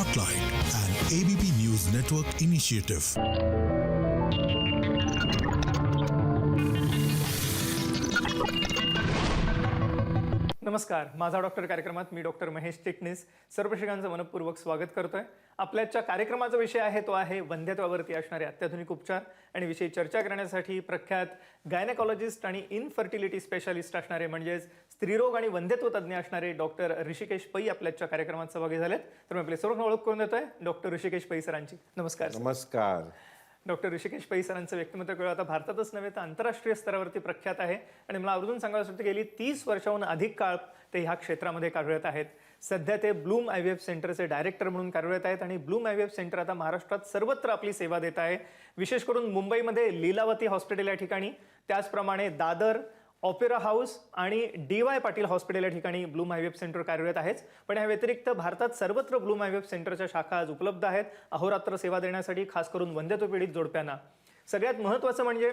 Spotlight, an ABP News Network initiative. नमस्कार, माझा doctor कार्यक्रमात मी डॉक्टर महेश चिटणीस सर्व प्रेक्षकांचं मनपूर्वक स्वागत करतोय. आपल्याच्या कार्यक्रमाचा विषय आहे तो आहे वंध्यत्वावरती असणारे अत्याधुनिक उपचार आणि विषयी चर्चा करण्यासाठी प्रख्यात गायनेकॉलॉजिस्ट आणि इनफर्टिलिटी स्पेशालिस्ट असणारे म्हणजेच स्त्रीरोग आणि वंध्यत्व तज्ज्ञ असणारे डॉक्टर ऋषिकेश पै आपल्याच्या कार्यक्रमात सहभागी झालेत. तर मी आपले सर्व ओळख करून देतोय डॉक्टर ऋषिकेश पै सरांची. नमस्कार. नमस्कार. डॉक्टर ऋषिकेश पै सरांचं व्यक्तिमत्व केवळ आता भारतातच नव्हे तर आंतरराष्ट्रीय स्तरावरती प्रख्यात आहे आणि मला आवर्जून सांगायचं होतं गेली 30 वर्षाहून अधिक काळ ते ह्या क्षेत्रामध्ये कार्यरत आहेत. सध्या ते ब्लूम IVF सेंटरचे डायरेक्टर म्हणून कार्यरत आहेत आणि ब्लूम IVF सेंटर आता महाराष्ट्रात सर्वत्र आपली सेवा देत आहे. विशेष करून मुंबईमध्ये लीलावती हॉस्पिटल या ठिकाणी, त्याचप्रमाणे दादर, ऑपेरा हाऊस आणि DY पाटील हॉस्पिटल या ठिकाणी ब्लूम IVF सेंटर कार्यरत आहेच. पण या व्यतिरिक्त भारतात सर्वत्र ब्लूम IVF सेंटरच्या शाखा आज उपलब्ध आहेत अहोरात्र सेवा देण्यासाठी, खास करून वंध्यत्व पीडित जोडप्यांना. सगळ्यात महत्त्वाचं म्हणजे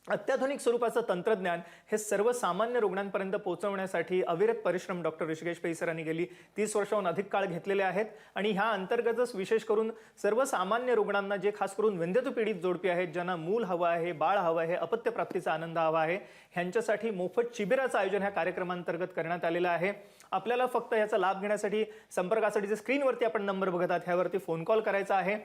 अत्याधुनिक स्वरूपाचं तंत्रज्ञान हे सर्वसामान्य रुग्णांपर्यंत पोहोचवण्यासाठी अविरत परिश्रम डॉक्टर ऋषिकेश पै सरांनी गेली 30 वर्षाहून अधिक काळ घेतलेले आहेत आणि ह्या अंतर्गतच विशेष करून सर्वसामान्य रुग्णांना, जे खास करून वंध्यत्व पीडित जोडपी आहेत, ज्यांना मूल हवं आहे, बाळ हवं आहे, अपत्यप्राप्तीचा आनंद हवा आहे, ह्यांच्यासाठी मोफत शिबिराचं आयोजन ह्या कार्यक्रमांतर्गत करण्यात आलेलं आहे. आपल्याला फक्त याचा लाभ घेण्यासाठी संपर्कासाठी जे स्क्रीनवरती आपण नंबर बघत आहात ह्यावरती फोन कॉल करायचा आहे.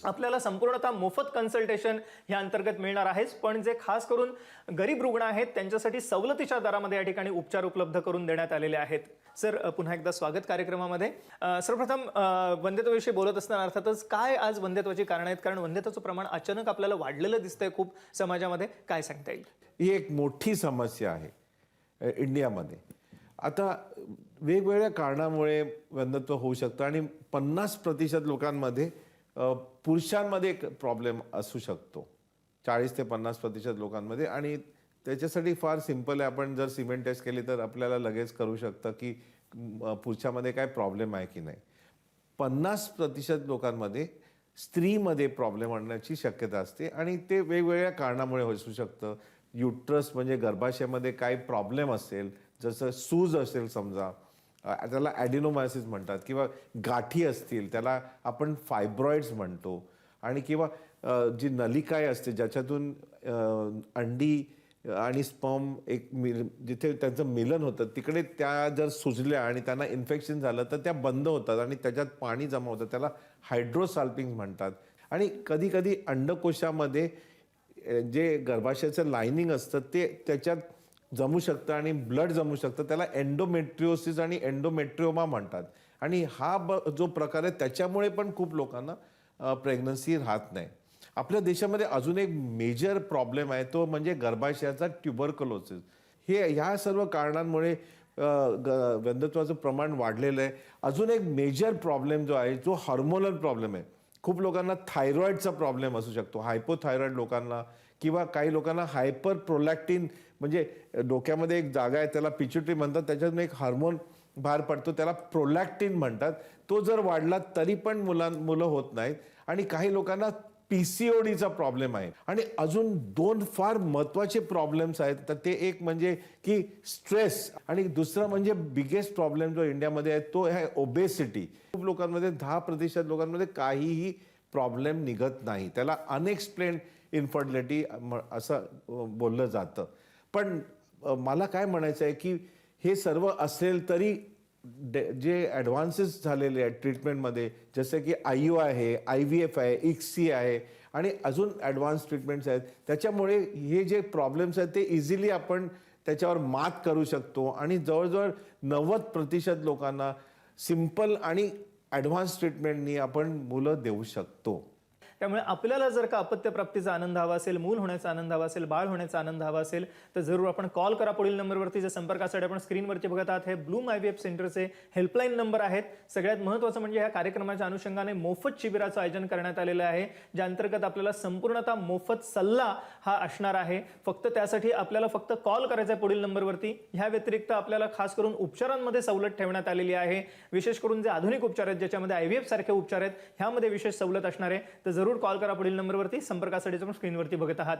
आपल्याला संपूर्णतः मोफत कन्सल्टेशन ह्या अंतर्गत मिळणार आहेच, पण जे खास करून गरीब रुग्ण आहेत त्यांच्यासाठी सवलतीच्या दरामध्ये या ठिकाणी उपचार उपलब्ध करून देण्यात आलेले आहेत. सर, पुन्हा एकदा स्वागत कार्यक्रमामध्ये. सर्वप्रथम वंध्यत्वाविषयी बोलत असताना अर्थातच काय आज वंध्यत्वाची कारण आहेत, कारण वंध्यत्वाचं प्रमाण अचानक आपल्याला वाढलेलं दिसतंय खूप समाजामध्ये, काय सांगता येईल? ही एक मोठी समस्या आहे इंडियामध्ये. आता वेगवेगळ्या कारणामुळे वंध्यत्व होऊ शकतं आणि 50% लोकांमध्ये पुरुषांमध्ये एक प्रॉब्लेम असू शकतो, 40 ते 50% लोकांमध्ये. आणि त्याच्यासाठी फार सिंपल आहे, आपण जर सिमेंट टेस्ट केली तर आपल्याला लगेच करू शकतं की पुरुषामध्ये काय प्रॉब्लेम आहे की नाही. 50% लोकांमध्ये स्त्रीमध्ये प्रॉब्लेम आणण्याची शक्यता असते आणि ते वेगवेगळ्या कारणामुळे असू शकतं. युट्रस म्हणजे गर्भाशयामध्ये काही प्रॉब्लेम असेल, जसं सूज असेल समजा, त्याला ॲडिनोमायसिस म्हणतात, किंवा गाठी असतील त्याला आपण फायब्रॉइड्स म्हणतो, आणि किंवा जी नलिकाय असते ज्याच्यातून अंडी आणि स्पर्म जिथे त्यांचं मिलन होतं तिकडे त्या जर सुजल्या आणि त्यांना इन्फेक्शन झालं तर त्या बंद होतात आणि त्याच्यात पाणी जमा होतं, त्याला हायड्रोसाल्पिंग म्हणतात. आणि कधी कधी अंडकोशामध्ये जे गर्भाशयाचं लायनिंग असतं ते त्याच्यात जमू शकतं आणि ब्लड जमू शकतं, त्याला एंडोमेट्रिओसिस आणि एंडोमेट्रिओमा म्हणतात. आणि हा जो प्रकार आहे त्याच्यामुळे पण खूप लोकांना प्रेग्नन्सी राहत नाही. आपल्या देशामध्ये अजून एक मेजर प्रॉब्लेम आहे, तो म्हणजे गर्भाशयाचा ट्युबरक्युलोसिस. ह्या सर्व कारणांमुळे वंध्यत्वाचं प्रमाण वाढलेलं आहे. अजून एक मेजर प्रॉब्लेम जो आहे तो हार्मोनल प्रॉब्लेम आहे. खूप लोकांना थायरॉइडचा प्रॉब्लेम असू शकतो, हायपोथायरॉइड लोकांना, किंवा काही लोकांना हायपर प्रोलॅक्टिन म्हणजे डोक्यामध्ये एक जागा आहे त्याला पिट्युटरी म्हणतात, त्याच्यातून एक हार्मोन बाहेर पडतो त्याला प्रोलॅक्टिन म्हणतात. तो जर वाढला तरी पण मुलं होत नाहीत. आणि काही लोकांना PCODचा प्रॉब्लेम आहे. आणि अजून 2 फार महत्त्वाचे प्रॉब्लेम्स आहेत. तर ते एक म्हणजे की स्ट्रेस, आणि दुसरं म्हणजे बिगेस्ट प्रॉब्लेम जो इंडियामध्ये आहे तो आहे ओबेसिटी. खूप लोकांमध्ये 10% लोकांमध्ये काहीही प्रॉब्लेम निघत नाही, त्याला अनएक्सप्लेन्ड इन्फर्टिलिटी असं बोललं जातं. पण मला काय म्हणायचं आहे की हे सर्व असेल तरी जे ॲडव्हान्सेस झालेले आहेत ट्रीटमेंटमध्ये, जसं की IUI आहे, IVF आहे, ICSI आहे आणि अजून ॲडव्हान्स ट्रीटमेंट्स आहेत, त्याच्यामुळे हे जे प्रॉब्लेम्स आहेत ते इझिली आपण त्याच्यावर मात करू शकतो. आणि जवळजवळ 90% लोकांना सिंपल आणि ॲडव्हान्स ट्रीटमेंटनी आपण मुलं देऊ शकतो. त्यामुळे आपल्याला जर का अपत्यप्राप्तीचा आनंद हवा असेल, मूल होण्याचा आनंद हवा असेल, बाळ होण्याचा आनंद हवा असेल तर जरूर आपण कॉल करा पुढील नंबरवरती. जे संपर्कासाठी आपण स्क्रीनवरती बघत आहात हे ब्लूम IVF सेंटरचे हेल्पलाईन नंबर आहेत. सगळ्यात महत्त्वाचं म्हणजे ह्या कार्यक्रमाच्या अनुषंगाने मोफत शिबिराचं आयोजन करण्यात आलेलं आहे, ज्या अंतर्गत आपल्याला संपूर्णतः मोफत सल्ला हा असणार आहे. फक्त त्यासाठी आपल्याला फक्त कॉल करायचा आहे पुढील नंबरवरती. ह्या व्यतिरिक्त आपल्याला खास करून उपचारांमध्ये सवलत ठेवण्यात आलेली आहे. विशेष करून जे आधुनिक उपचार आहेत ज्याच्यामध्ये IVF सारखे उपचार आहेत ह्यामध्ये विशेष सवलत असणार आहे. तर जरूर कॉल करा पुढील नंबरवरती. संपर्कासाठी आपण स्क्रीनवरती बघत आहात.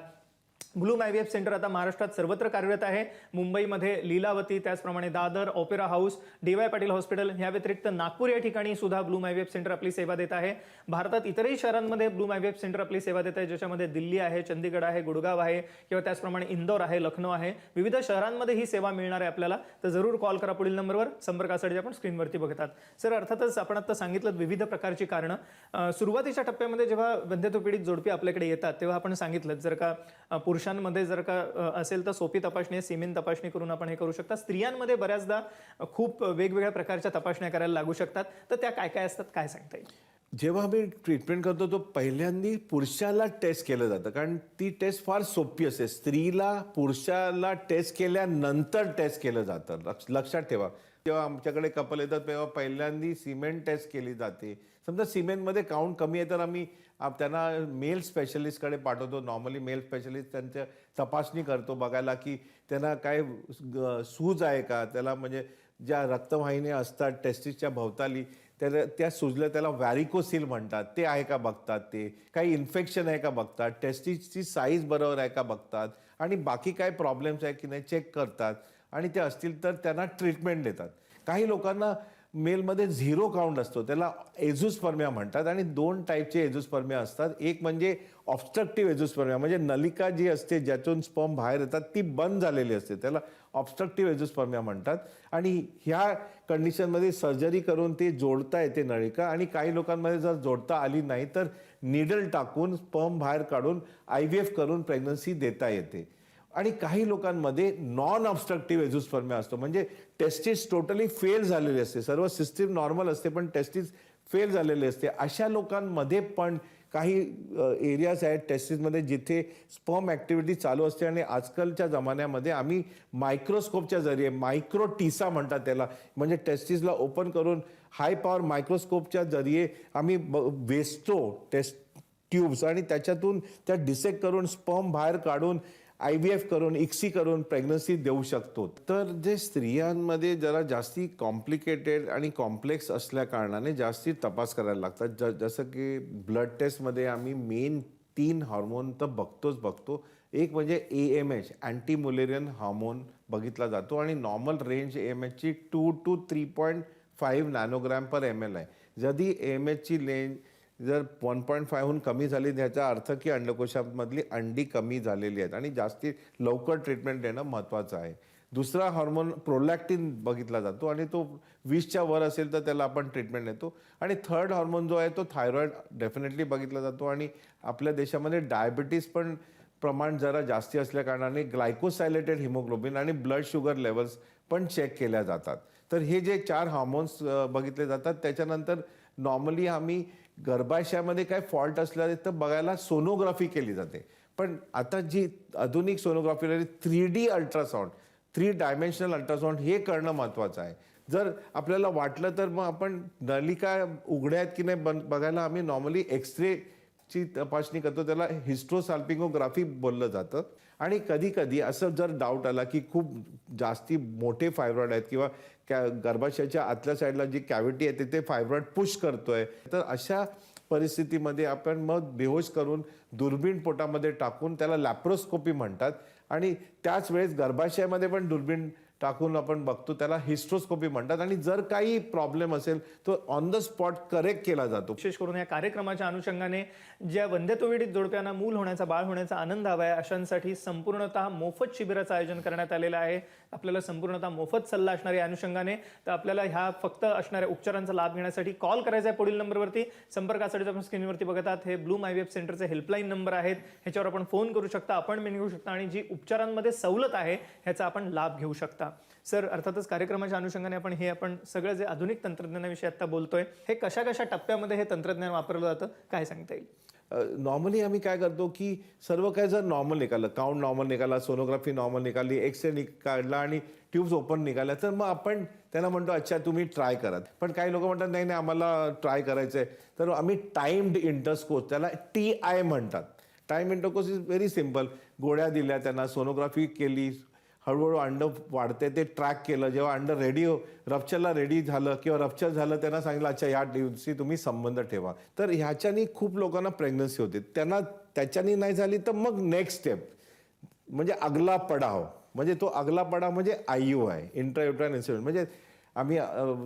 ब्लूम IVF सेंटर आता महाराष्ट्रात सर्वत्र कार्यरत आहे. मुंबईमध्ये लीलावती, त्याचप्रमाणे Dadar, opera house, DY Patil hospital या व्यतिरिक्त नागपूर या ठिकाणी सुद्धा ब्लूम IVF सेंटर आपली सेवा देत आहे. भारतात इतरही शहरांमध्ये ब्लूम IVF सेंटर आपली सेवा देत आहे, ज्याच्यामध्ये दिल्ली आहे, चंदीगड आहे, गुडगाव आहे किंवा त्याचप्रमाणे इंदौर आहे, लखनौ आहे. विविध शहरांमध्ये ही सेवा मिळणार आहे आपल्याला. तर जरूर कॉल करा पुढील नंबरवर. संपर्कासाठी आपण स्क्रीनवरती बघतात. सर, अर्थातच आपण आता सांगितलं विविध प्रकारची कारणं. सुरुवातीच्या टप्प्यामध्ये जेव्हा वंध्यत्व पीडित जोडपी आपल्याकडे येतात तेव्हा आपण सांगितलं जर का पुरुषांमध्ये जर का असेल तर सोपी तपासणी, सिमेन तपासणी करून आपण हे करू शकता. स्त्रियांमध्ये बऱ्याचदा खूप वेगवेगळ्या प्रकारच्या तपासण्या करायला लागू शकतात. तर त्या काय काय असतात, काय सांगता येईल? जेव्हा आम्ही ट्रीटमेंट करतो तो पहिल्यांदा पुरुषाला टेस्ट केलं जातं, कारण ती टेस्ट फार सोपी असते. स्त्रीला पुरुषाला टेस्ट केल्यानंतर टेस्ट केलं जातं. लक्षात ठेवा, जेव्हा आमच्याकडे कपल येतात तेव्हा पहिल्यांदा सिमेंट टेस्ट केली जाते. समजा सिमेंटमध्ये काउंट कमी आहे तर आम्ही त्यांना मेल स्पेशलिस्टकडे पाठवतो. नॉर्मली मेल स्पेशलिस्ट त्यांच्या तपासणी करतो, बघायला की त्यांना काय सूज आहे का, त्याला म्हणजे ज्या रक्तवाहिन्या असतात टेस्टिसच्या भोवताली त्या सुजल्या, त्याला व्हॅरिकोसिल म्हणतात, ते आहे का बघतात. ते काही इन्फेक्शन आहे का बघतात, टेस्टिसची साईज बरोबर आहे का बघतात, आणि बाकी काय प्रॉब्लेम्स आहे की नाही चेक करतात, आणि ते असतील तर त्यांना ट्रीटमेंट देतात. काही लोकांना मेलमध्ये 0 काउंट असतो, त्याला एझोस्पर्मिया म्हणतात. आणि 2 टाईपचे एझोस्पर्मिया असतात. एक म्हणजे ऑब्स्ट्रक्टिव्ह एझोस्पर्मिया, म्हणजे नलिका जी असते ज्यातून स्पर्म बाहेर येतात ती बंद झालेली असते, त्याला ऑब्स्ट्रक्टिव्ह एझोस्पर्मिया म्हणतात. आणि ह्या कंडिशनमध्ये सर्जरी करून ते जोडता येते नलिका. आणि काही लोकांमध्ये जर जोडता आली नाही तर निडल टाकून स्पर्म बाहेर काढून IVF करून प्रेग्नन्सी देता येते. आणि काही लोकांमध्ये नॉन ऑब्स्ट्रक्टिव्ह एझोस्पर्मिया असतो, म्हणजे टेस्टिस टोटली फेल झालेली असते, सर्व सिस्टीम नॉर्मल असते पण टेस्टिस फेल झालेली असते. अशा लोकांमध्ये पण काही एरियाज आहेत टेस्टिसमध्ये जिथे स्पर्म ॲक्टिव्हिटी चालू असते. आणि आजकालच्या जमान्यामध्ये आम्ही मायक्रोस्कोपच्या जरिये, मायक्रो टीसा म्हणतात त्याला, म्हणजे टेस्टिसला ओपन करून हाय पॉवर मायक्रोस्कोपच्या जरिये आम्ही वेचतो टेस्ट ट्यूब्स, आणि त्याच्यातून त्या डिसेक्ट करून स्पर्म बाहेर काढून IVF करून, ICSI करून प्रेग्नन्सी देऊ शकतो. तर जे स्त्रियांमध्ये जरा जास्ती कॉम्प्लिकेटेड आणि कॉम्प्लेक्स असल्या कारणाने जास्ती तपास करायला लागतात. जसं की ब्लड टेस्टमध्ये आम्ही मेन 3 हार्मोन तर बघतो. एक म्हणजे AMH, अँटी मुलेरियन हार्मोन बघितला जातो, आणि नॉर्मल रेंज AMHची 2 to 3.5 नॅनोग्रॅम पर ml आहे. जरी AMHची रेंज जर 1.5हून कमी झाली त्याचा अर्थ की अंडकोशामधली अंडी कमी झालेली आहेत, आणि जास्ती लवकर ट्रीटमेंट देणं महत्त्वाचं आहे. दुसरा हार्मोन प्रोलॅक्टिन बघितला जातो, आणि तो 20च्या वर असेल तर त्याला आपण ट्रीटमेंट देतो. आणि थर्ड हार्मोन जो आहे तो थायरॉइड डेफिनेटली बघितला जातो. आणि आपल्या देशामध्ये डायबिटीस पण प्रमाण जरा जास्ती असल्या कारणाने ग्लायकोसायलेटेड हिमोग्लोबिन आणि ब्लड शुगर लेवल्स पण चेक केल्या जातात. तर हे जे 4 हार्मोन्स बघितले जातात. त्याच्यानंतर नॉर्मली आम्ही गर्भाशयामध्ये काय फॉल्ट असला तर बघायला सोनोग्राफी केली जाते. पण आता जी आधुनिक sonography 3D ultrasound, 3 dimensional ultrasound हे करणं महत्त्वाचं आहे. जर आपल्याला वाटलं तर मग आपण नलिका उघड्या आहेत की नाही बघायला आम्ही नॉर्मली एक्सरेची तपासणी करतो, त्याला हिस्ट्रोसाल्पिंगोग्राफी बोललं जातं. आणि कधी कधी असं जर डाऊट आला की खूप जास्ती मोठे फायब्रॉइड आहेत किंवा गर्भाशयाच्या आतल्या साईडला जी कॅव्हिटी आहे तिथे फायब्रॉइड पुश करतोय, तर अशा परिस्थितीमध्ये आपण मग बेहोश करून दुर्बीण पोटामध्ये टाकून, त्याला लॅप्रोस्कोपी म्हणतात, आणि त्याच वेळेस गर्भाशयामध्ये पण दुर्बीण टाकून आपण बघतो, त्याला हिस्ट्रोस्कोपी म्हणतात. आणि जर काही प्रॉब्लेम असेल तो ऑन द स्पॉट करेक्ट केला जातो. विशेष करून या कार्यक्रमाच्या अनुषंगाने ज्या वंध्यत्वपीडित जोडप्यांना मूल होण्याचा, बाळ होण्याचा आनंद हवा आहे अशांसाठी संपूर्णतः मोफत शिबिराचं आयोजन करण्यात आलेलं आहे. आपल्याला संपूर्णतः मोफत सल्ला असणार आहे अनुषंगाने. तर आपल्याला ह्या फक्त असणाऱ्या उपचारांचा लाभ घेण्यासाठी कॉल करायचा आहे पुढील नंबरवरती. संपर्कासाठी आपण स्क्रीनवरती बघतात हे ब्लूम IVF सेंटरचे हेल्पलाईन नंबर आहेत, ह्याच्यावर आपण फोन करू शकता, अपॉइंटमेंट घेऊ शकता, आणि जी उपचारांमध्ये सवलत आहे ह्याचा आपण लाभ घेऊ शकता. सर, अर्थातच कार्यक्रमाच्या अनुषंगाने आपण सगळं जे आधुनिक तंत्रज्ञानाविषयी आता बोलतोय, हे कशा कशा टप्प्यामध्ये हे तंत्रज्ञान वापरलं जातं, काय सांगता येईल? नॉर्मली आम्ही काय करतो की सर्व काय जर नॉर्मल निघालं, काउंट नॉर्मल निघाला, सोनोग्राफी नॉर्मल निघाली, एक्सरे काढला आणि ट्यूब्स ओपन निघाल्या, तर मग आपण त्यांना म्हणतो अच्छा तुम्ही ट्राय करा. पण काही लोक म्हणतात नाही नाही आम्हाला ट्राय करायचं आहे, तर आम्ही टाइम्ड इंटरकोर्स, त्याला TI म्हणतात. Time intercourse is very simple. गोळ्या दिल्या त्यांना, सोनोग्राफी केली, हळूहळू अंड वाढते ते ट्रॅक केलं. जेव्हा अंड रप्चरला रेडी झालं किंवा रप्चर झालं, त्यांना सांगितलं अच्छा या दिवशी तुम्ही संबंध ठेवा. तर ह्याच्यानी खूप लोकांना प्रेग्नन्सी होते. त्याच्यानी नाही झाली तर मग नेक्स्ट स्टेप म्हणजे अगला पडाव, म्हणजे तो अगला पडाव म्हणजे IUI, इंट्रायुट्राइन इन्सेमिनेशन. म्हणजे आम्ही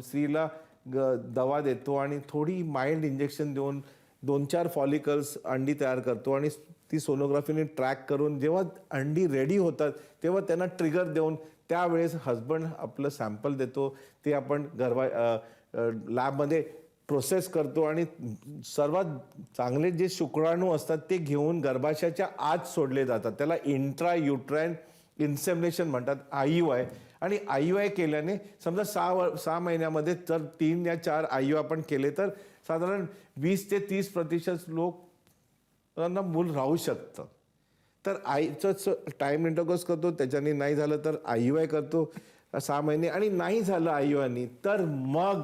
स्त्रीला दवा देतो आणि थोडी माइल्ड इंजेक्शन देऊन 2-4 फॉलिकल्स अंडी तयार करतो आणि ती सोनोग्राफीने ट्रॅक करून जेव्हा अंडी रेडी होतात तेव्हा त्यांना ट्रिगर देऊन त्यावेळेस हजबंड आपलं सॅम्पल देतो, ते आपण लॅबमध्ये प्रोसेस करतो आणि सर्वात चांगले जे शुक्राणू असतात ते घेऊन गर्भाशयाच्या आत सोडले जातात. त्याला इंट्रायुट्राइन इन्सेमिनेशन म्हणतात, IUI. आणि IUI केल्याने समजा 6 महिन्यामध्ये जर 3 या 4 IUI आपण केले तर साधारण 20 ते 30% लोकांना मूल राहू शकतं. तर आईचं टाईम इंटरकोर्स करतो, त्याच्याने नाही झालं तर IUI करतो 6 महिने, आणि नाही झालं IUI तर मग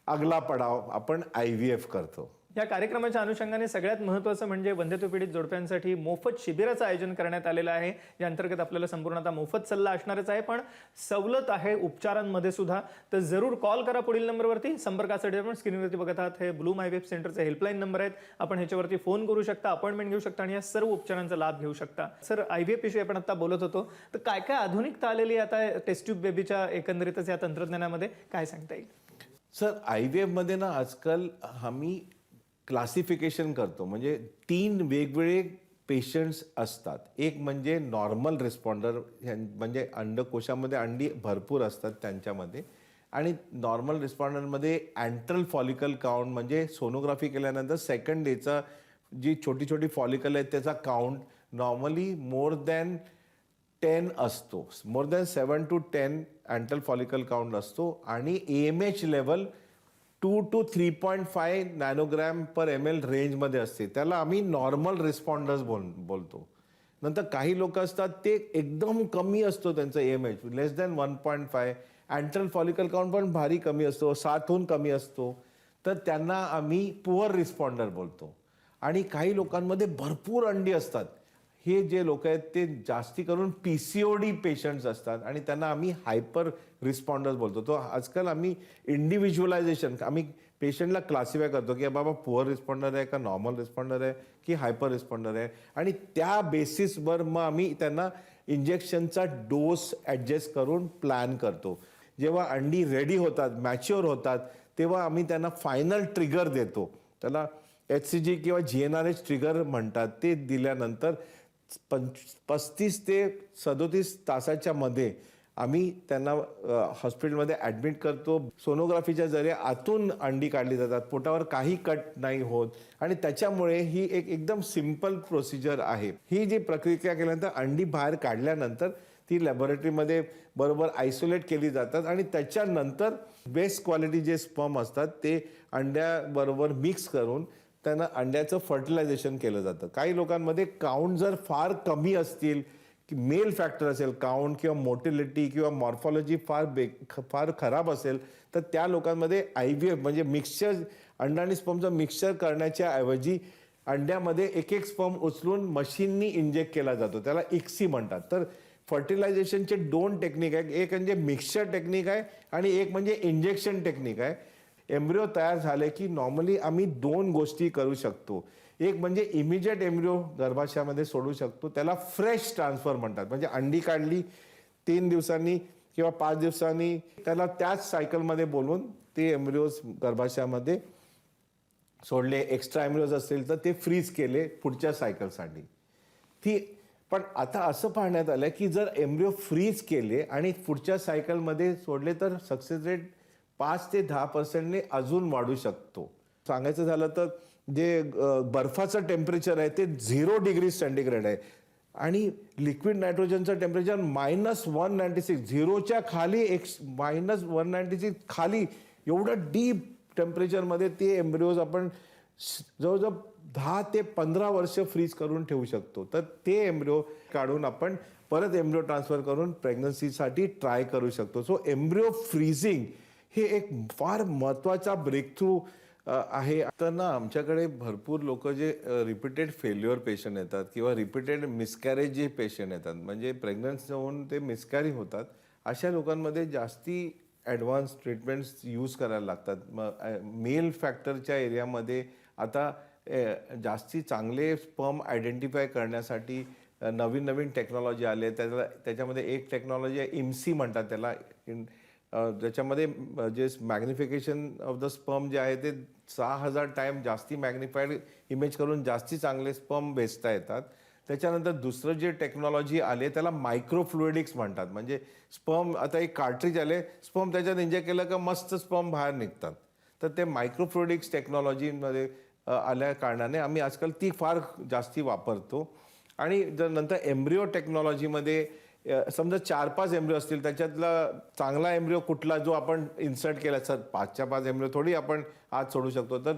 अगला पडाव आपण IVF करतो. या कार्यक्रमाच्या अनुषंगाने सगळ्यात महत्त्वाचं म्हणजे वंध्यत्वपीडित जोडप्यांसाठी मोफत शिबिराचं आयोजन करण्यात आलेलं आहे. या अंतर्गत आपल्याला संपूर्ण आता मोफत सल्ला असणारच आहे, पण सवलत आहे उपचारांमध्ये सुद्धा. तर जरूर कॉल करा पुढील नंबरवरती. संपर्कासाठी आपण स्क्रीनवरती बघत आहात हे ब्लूम IVF सेंटरचे हेल्पलाईन नंबर आहेत. आपण ह्याच्यावरती फोन करू शकता, अपॉइंटमेंट घेऊ शकता आणि या सर्व उपचारांचा लाभ घेऊ शकता. सर, IVF विषयी आपण आता बोलत होतो, तर काय काय आधुनिकता आलेली आता टेस्ट ट्यूब बेबीच्या एकंदरीतच या तंत्रज्ञानामध्ये काय सांगता येईल? सर, IVF मध्ये ना आजकाल आम्ही क्लासिफिकेशन करतो. म्हणजे 3 वेगवेगळे पेशंट्स असतात. एक म्हणजे नॉर्मल रिस्पॉन्डर, म्हणजे अंडकोशामध्ये अंडी भरपूर असतात त्यांच्यामध्ये, आणि नॉर्मल रिस्पॉन्डरमध्ये अँट्रल फॉलिकल काउंट म्हणजे सोनोग्राफी केल्यानंतर सेकंड डेचा जी छोटी छोटी फॉलिकल आहेत त्याचा काउंट नॉर्मली मोर दॅन 10 असतो. More than 7 to 10 antral follicle count असतो, आणि AMH level 2 to 3.5 nanogram per ml रेंजमध्ये असते. त्याला आम्ही नॉर्मल रिस्पॉन्डर्स बोलतो. नंतर काही लोक असतात ते एकदम कमी असतो त्यांचा AMH, लेस दॅन 1.5. अँट्रल फॉलिकल काउंट पण भारी कमी असतो, 7हून कमी असतो, तर त्यांना आम्ही पुअर रिस्पॉन्डर बोलतो. आणि काही लोकांमध्ये भरपूर अंडी असतात. हे जे लोक आहेत ते जास्ती करून PCOD पेशंट्स असतात आणि त्यांना आम्ही हायपर रिस्पॉन्डर्स बोलतो. तो आजकाल आम्ही इंडिव्हिज्युअलायझेशन, आम्ही पेशंटला क्लासिफाय करतो की बाबा पुअर रिस्पॉन्डर आहे का नॉर्मल रिस्पॉन्डर आहे की हायपर रिस्पॉन्डर आहे, आणि त्या बेसिसवर मग आम्ही त्यांना इंजेक्शनचा डोस ॲडजस्ट करून प्लॅन करतो. जेव्हा अंडी रेडी होतात, मॅच्युअर होतात, तेव्हा आम्ही त्यांना फायनल ट्रिगर देतो. त्याला HCG किंवा GnRH ट्रिगर म्हणतात. ते दिल्यानंतर 35 ते 37 तासाच्या मध्ये आम्ही त्यांना हॉस्पिटलमध्ये ॲडमिट करतो. सोनोग्राफीच्या जरिये आतून अंडी काढली जातात, पोटावर काही कट नाही होत, आणि त्याच्यामुळे ही एकदम सिंपल प्रोसिजर आहे. ही जी प्रक्रिया केल्यानंतर अंडी बाहेर काढल्यानंतर ती लॅबोरेटरीमध्ये बरोबर आयसोलेट केली जातात, आणि त्याच्यानंतर बेस्ट क्वालिटी जे स्पर्म असतात ते अंड्याबरोबर मिक्स करून त्यांना अंड्याचं फर्टिलायझेशन केलं जातं. काही लोकांमध्ये काउंट जर फार कमी असतील, की मेल फॅक्टर असेल काउंट, किंवा मोटिलिटी किंवा मॉर्फॉलॉजी फार खराब असेल, तर त्या लोकांमध्ये IVF म्हणजे मिक्सचर, अंडा आणि स्पर्मचं मिक्सचर करण्याच्या ऐवजी अंड्यामध्ये एक स्पर्म उचलून मशीननी इंजेक्ट केला जातो. त्याला ICSI म्हणतात. तर फर्टिलायझेशनचे 2 टेक्निक आहेत. एक म्हणजे मिक्सचर टेक्निक आहे आणि एक म्हणजे इंजेक्शन टेक्निक आहे. एम्ब्रिओ तयार झाले की नॉर्मली आम्ही 2 गोष्टी करू शकतो. एक म्हणजे इमिजिएट एम्ब्रिओ गर्भाशयामध्ये सोडू शकतो, त्याला फ्रेश ट्रान्सफर म्हणतात. म्हणजे अंडी काढली 3 दिवसांनी किंवा 5 दिवसांनी त्याला त्याच सायकलमध्ये बोलवून ते एम्ब्रिओज गर्भाशयामध्ये सोडले. एक्स्ट्रा एम्ब्रिओज असतील तर ते फ्रीज केले पुढच्या सायकलसाठी. पण आता असं पाहण्यात आलं की जर एम्ब्रिओ फ्रीज केले आणि पुढच्या सायकलमध्ये सोडले तर सक्सेस रेट 5 ते 10% अजून वाढू शकतो. सांगायचं झालं तर जे बर्फाचं टेम्परेचर आहे ते 0 डिग्री सेंटीग्रेड आहे, आणि लिक्विड नायट्रोजनचं टेम्परेचर -196, 0च्या खाली -196 खाली, एवढं डीप टेम्परेचरमध्ये ते एम्ब्रिओज आपण जवळजवळ 10 ते 15 वर्ष फ्रीज करून ठेवू शकतो. तर ते एम्ब्रिओ काढून आपण परत एम्ब्रिओ ट्रान्सफर करून प्रेग्नन्सीसाठी ट्राय करू शकतो. सो एम्ब्रिओ फ्रीजिंग हे एक फार महत्त्वाचा ब्रेकथ्रू आहे. तर ना आमच्याकडे भरपूर लोक जे रिपीटेड फेल्युअर पेशंट येतात किंवा रिपीटेड मिसकॅरेज जे पेशंट येतात, म्हणजे प्रेग्नन्सी होऊन ते मिसकॅरी होतात, अशा लोकांमध्ये जास्ती ॲडव्हान्स ट्रीटमेंट्स यूज करायला लागतात. मेल फॅक्टरच्या एरियामध्ये आता जास्ती चांगले स्पर्म आयडेंटिफाय करण्यासाठी नवीन नवीन टेक्नॉलॉजी आली आहे. त्याच्यामध्ये एक टेक्नॉलॉजी आहे IMSI म्हणतात त्याला. ज्याच्यामध्ये जे मॅग्निफिकेशन ऑफ द स्पर्म जे आहे ते 6000 टाइम जास्ती मॅग्निफाईड इमेज करून जास्ती चांगले स्पर्म वेचता येतात. त्याच्यानंतर दुसरं जे टेक्नॉलॉजी आले त्याला मायक्रोफ्लुइडिक्स म्हणतात. म्हणजे स्पर्म, आता एक कार्ट्रिज आले, स्पर्म त्याच्यात इंजेक्ट केलं का मस्त स्पर्म बाहेर निघतात. तर ते मायक्रोफ्लुइडिक्स टेक्नॉलॉजीमध्ये आल्या कारणाने आम्ही आजकाल ती फार जास्ती वापरतो. आणि जर नंतर एम्ब्रिओ टेक्नॉलॉजीमध्ये समजा 4-5 एम्ब्रिओ असतील, त्याच्यातला चांगला एम्ब्रिओ कुठला जो आपण इन्सर्ट केला, सर 5च्या 5 एम्ब्रिओ थोडी आपण आत सोडू शकतो. तर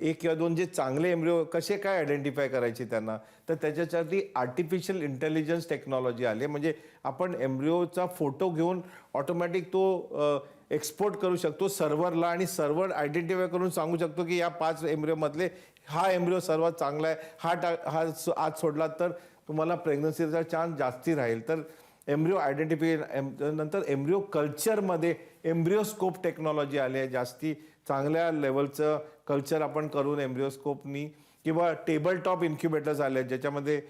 1 किंवा 2 जे चांगले एम्ब्रिओ कसे काय आयडेंटिफाय करायचे त्यांना, तर त्याच्यासाठी आर्टिफिशियल इंटेलिजन्स टेक्नॉलॉजी आली. म्हणजे आपण एम्ब्रिओचा फोटो घेऊन ऑटोमॅटिक तो एक्सपोर्ट करू शकतो सर्व्हरला, आणि सर्व्हर आयडेंटिफाय करून सांगू शकतो की या 5 एम्ब्रिओमधले हा एम्ब्रिओ सर्वात चांगला आहे, हा आत सोडला तर तुम्हाला प्रेग्नन्सीचा चान्स जास्ती राहील. तर एम्ब्रिओ आयडेंटिफिकेशन, नंतर एम्ब्रिओ कल्चरमध्ये एम्ब्रिओस्कोप टेक्नॉलॉजी आली आहे. जास्ती चांगल्या लेवलचं कल्चर आपण करून एम्ब्रिओस्कोपनी, किंवा टेबल टॉप इन्क्युबेटर्स आले आहेत ज्याच्यामध्ये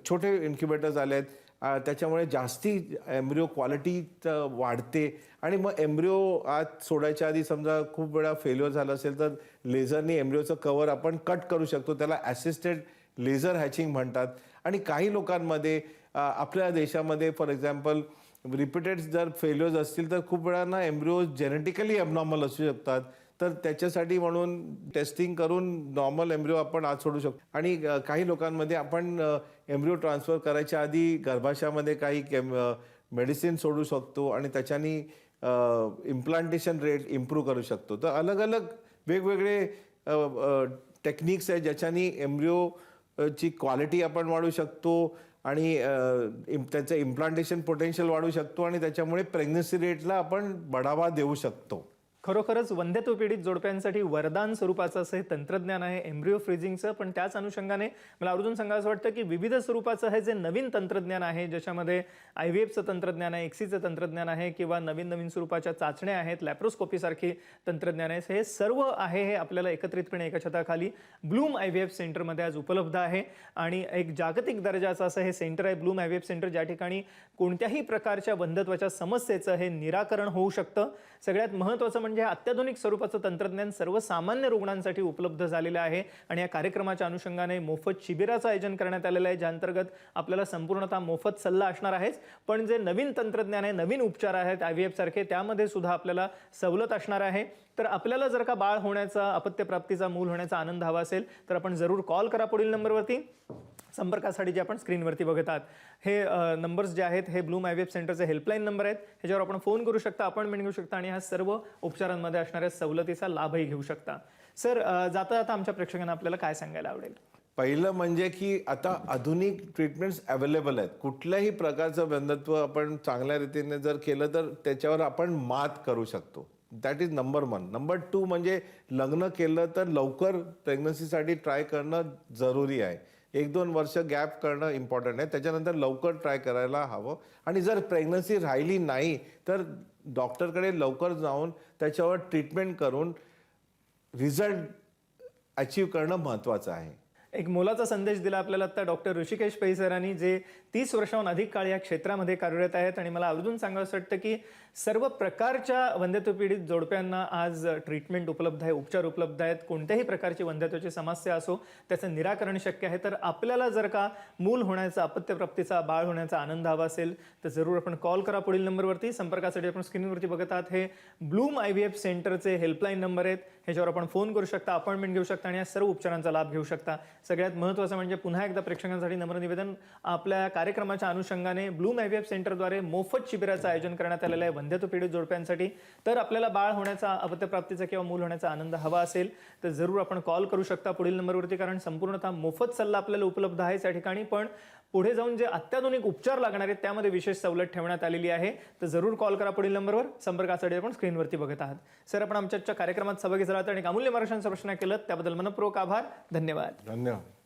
छोटे इन्क्युबेटर्स आले आहेत. त्याच्यामुळे जास्ती एम्ब्रिओ क्वालिटी वाढते. आणि मग एम्ब्रिओ आत सोडायच्या आधी समजा खूप वेळा फेल्युअर झालं असेल तर लेझरनी एम्ब्रिओचं कवर आपण कट करू शकतो. त्याला असिस्टेड लेझर हॅचिंग म्हणतात. आणि काही लोकांमध्ये आपल्या देशामध्ये फॉर एक्झाम्पल रिपीटेड जर फेल्युअर्स असतील तर खूप वेळांना एम्ब्रिओ जेनेटिकली ॲबनॉर्मल असू शकतात. तर त्याच्यासाठी म्हणून टेस्टिंग करून नॉर्मल एम्ब्रिओ आपण आत सोडू शकतो. आणि काही लोकांमध्ये आपण एम्ब्रिओ ट्रान्सफर करायच्या आधी गर्भाशयामध्ये काही मेडिसिन सोडू शकतो आणि त्याच्यानी इम्प्लांटेशन रेट इम्प्रूव्ह करू शकतो. तर अलग अलग वेगवेगळे टेक्निक्स आहेत ज्याच्यानी एम्ब्रिओची क्वालिटी आपण वाढवू शकतो आणि त्याचं इम्प्लांटेशन पोटेन्शियल वाढवू शकतो आणि त्याच्यामुळे प्रेग्नन्सी रेटला आपण बढावा देऊ शकतो. खरोखरच वंध्यत्व पीडित जोडप्यांसाठी वरदान स्वरूपाचं असं हे तंत्रज्ञान आहे एम्ब्रिओ फ्रीजिंगचं. पण त्याच अनुषंगाने मला आवर्जून सांगायचं वाटतं की विविध स्वरूपाचं हे जे नवीन तंत्रज्ञान आहे, ज्याच्यामध्ये IVFचं तंत्रज्ञान आहे, XCचं तंत्रज्ञान आहे, किंवा नवीन नवीन स्वरूपाच्या चाचण्या आहेत, लॅप्रोस्कोपीसारखी तंत्रज्ञान आहे, हे सर्व आहे हे आपल्याला एकत्रितपणे एका छताखाली ब्लूम IVF सेंटरमध्ये आज उपलब्ध आहे. आणि एक जागतिक दर्जाचं असं हे सेंटर आहे ब्लूम IVF सेंटर, ज्या ठिकाणी कोणत्याही प्रकारच्या वंध्यत्वाच्या समस्येचं हे निराकरण होऊ शकतं. सगळ्यात महत्त्वाचं म्हणजे अत्याधुनिक स्वरूपाचं तंत्रज्ञान सर्वसामान्य रुग्णांसाठी उपलब्ध झालेलं आहे. आणि या कार्यक्रमाच्या अनुषंगाने मोफत शिबिराचं आयोजन करण्यात आलेलं आहे, ज्या अंतर्गत आपल्याला संपूर्णतः मोफत सल्ला असणार आहेच, पण जे नवीन तंत्रज्ञान आहे, नवीन उपचार आहेत IVF सारखे, त्यामध्ये सुद्धा आपल्याला सवलत असणार आहे. तर आपल्याला जर का बाळ होण्याचा, अपत्यप्राप्तीचा, मूल होण्याचा आनंद हवा असेल तर आपण जरूर कॉल करा पुढील नंबरवरती. संपर्कासाठी जे आपण स्क्रीनवरती बघत आहात हे नंबर्स जे आहेत हे ब्लूम IVF सेंटरचे हेल्पलाईन नंबर आहेत. ह्याच्यावर आपण फोन करू शकता, अपॉइंटमेंट घेऊ शकता आणि ह्या सर्व उपचारांमध्ये असणाऱ्या सवलतीचा लाभही घेऊ शकता. सर, जाता जाता आमच्या प्रेक्षकांना आपल्याला काय सांगायला आवडेल? पहिलं म्हणजे की आता आधुनिक ट्रीटमेंट्स अवेलेबल आहेत. कुठल्याही प्रकारचं वंध्यत्व आपण चांगल्या रीतीने जर केलं तर त्याच्यावर आपण मात करू शकतो. That is number 1. नंबर 2 म्हणजे लग्न केलं तर लवकर प्रेग्नन्सीसाठी ट्राय करणं जरुरी आहे. 1-2 वर्ष गॅप करणं इम्पॉर्टंट आहे. त्याच्यानंतर लवकर ट्राय करायला हवं. आणि जर प्रेग्नन्सी राहिली नाही तर डॉक्टरकडे लवकर जाऊन त्याच्यावर ट्रीटमेंट करून रिझल्ट अचीव करणं महत्त्वाचं आहे. एक मोलाचा संदेश दिला आपल्याला आता डॉक्टर ऋषिकेश पै सरांनी, जे 30 वर्षाहून अधिक काळ या क्षेत्रामध्ये कार्यरत आहेत. आणि मला आवर्जून सांगावंसं वाटतं की सर्व प्रकारच्या वंध्यत्व पीडित जोडप्यांना आज ट्रीटमेंट उपलब्ध आहे, उपचार उपलब्ध आहेत. कोणत्याही प्रकारची वंध्यत्वाची समस्या असो त्याचं निराकरण शक्य आहे. तर आपल्याला जर का मूल होण्याचा, अपत्यप्राप्तीचा, बाळ होण्याचा आनंद हवा असेल तर जरूर आपण कॉल करा पुढील नंबरवरती. संपर्कासाठी आपण स्क्रीनवरती बघत आहात हे ब्लूम IVF सेंटरचे हेल्पलाईन नंबर आहेत. ह्याच्यावर आपण फोन करू शकता, अपॉइंटमेंट घेऊ शकता आणि या सर्व उपचारांचा लाभ घेऊ शकता. सगळ्यात महत्त्वाचं म्हणजे पुन्हा एकदा प्रेक्षकांसाठी नम्र निवेदन, आपल्या कार्यक्रमाच्या अनुषंगाने ब्लूम IVF सेंटरद्वारे मोफत शिबिराचं आयोजन करण्यात आलेलं आहे वंध्यत्व पीडित जोडप्यांसाठी. तर आपल्याला बाळ होण्याचा, अपत्यप्राप्तीचा किंवा मूल होण्याचा आनंद हवा असेल तर जरूर आपण कॉल करू शकता पुढील नंबरवरती, कारण संपूर्णतः मोफत सल्ला आपल्याला उपलब्ध आहे त्या ठिकाणी. पण पुढे जाऊन जे अत्याधुनिक उपचार लागणार आहेत त्यामध्ये विशेष सवलत ठेवण्यात आलेली आहे. तर जरूर कॉल करा पुढील नंबरवर. संपर्कासाठी आपण स्क्रीनवरती बघत आहात. सर, आपण आमच्या कार्यक्रमात सहभागी झालात आणि अमूल्य मार्गदर्शनाचा प्रश्न केलं त्याबद्दल मनपूर्वक आभार. धन्यवाद. धन्यवाद.